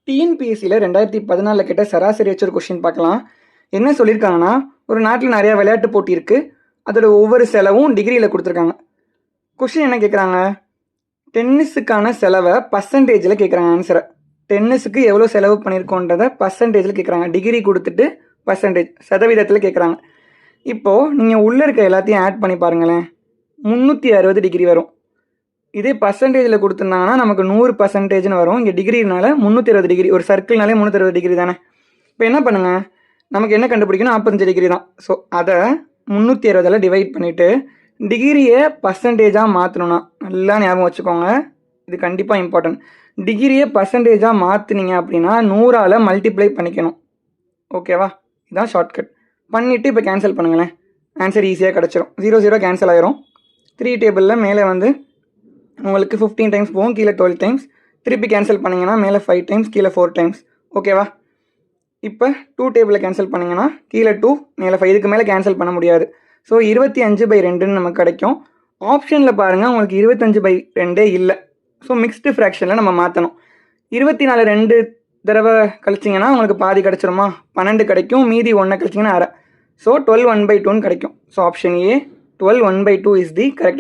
டிஎன்பிஎஸ்சியில் 2014 கேட்ட சராசரி வச்சு ஒரு கொஷின் பார்க்கலாம். என்ன சொல்லியிருக்காங்கன்னா, ஒரு நாட்டில் நிறையா விளையாட்டு போட்டி இருக்குது, அதோட ஒவ்வொரு செலவும் டிகிரியில் கொடுத்துருக்காங்க. கொஷின் என்ன கேட்குறாங்க, டென்னிஸுக்கான செலவை பர்சன்டேஜில் கேட்குறாங்க. ஆன்சரை டென்னிஸுக்கு எவ்வளோ செலவு பண்ணியிருக்கோன்றதை பர்சன்டேஜில் கேட்குறாங்க. டிகிரி கொடுத்துட்டு பர்சன்டேஜ் சதவீதத்தில் கேட்குறாங்க. இப்போது நீங்கள் உள்ளே இருக்க எல்லாத்தையும் ஆட் பண்ணி பாருங்களேன், 360 டிகிரி வரும். இதே பர்சன்டேஜில் கொடுத்துருந்தாங்கன்னா நமக்கு 100% வரும். இங்கே டிகிரினால 360 டிகிரி, ஒரு சர்க்கிள்னாலே 360 டிகிரி தானே. இப்போ என்ன பண்ணுங்கள், நமக்கு என்ன கண்டுபிடிக்கணும், 45 டிகிரி தான். ஸோ அதை 360 டிவைட் பண்ணிவிட்டு டிகிரியை பர்சன்டேஜாக மாற்றணும்னா, நல்லா ஞாபகம் வச்சுக்கோங்க, இது கண்டிப்பாக இம்பார்ட்டன்ட். டிகிரியை பர்சன்டேஜாக மாற்றினீங்க அப்படின்னா 100ஆல் மல்டிப்ளை பண்ணிக்கணும். ஓகேவா, இதுதான் ஷார்ட்கட். பண்ணிவிட்டு இப்போ கேன்சல் பண்ணுங்களேன், ஆன்சர் ஈஸியாக கிடச்சிரும். 0 0 கேன்சல் ஆயிரும். 3 டேபிளில் மேலே வந்து உங்களுக்கு 15 டைம்ஸ் போகும், கீழே 12 டைம்ஸ். திருப்பி கேன்சல் பண்ணிங்கன்னா மேலே 5 டைம்ஸ், கீழே 4 டைம்ஸ். ஓகேவா, இப்போ 2 டேபிளில் கேன்சல் பண்ணிங்கன்னா கீழே 2, மேலே 5. இதுக்கு மேலே கேன்சல் பண்ண முடியாது. ஸோ 25/2 நமக்கு கிடைக்கும். ஆப்ஷனில் பாருங்கள், உங்களுக்கு 25/2 இல்லை. ஸோ மிக்ஸ்டு ஃப்ராக்ஷனில் நம்ம மாற்றணும். 24 2 தடவை கழிச்சிங்கன்னா உங்களுக்கு பாதி கிடச்சிருமா, 12 கிடைக்கும். மீதி 1 கழிச்சிங்கன்னா அரை. ஸோ 12 1/2 கிடைக்கும். So option A 12 1/2 is the correct.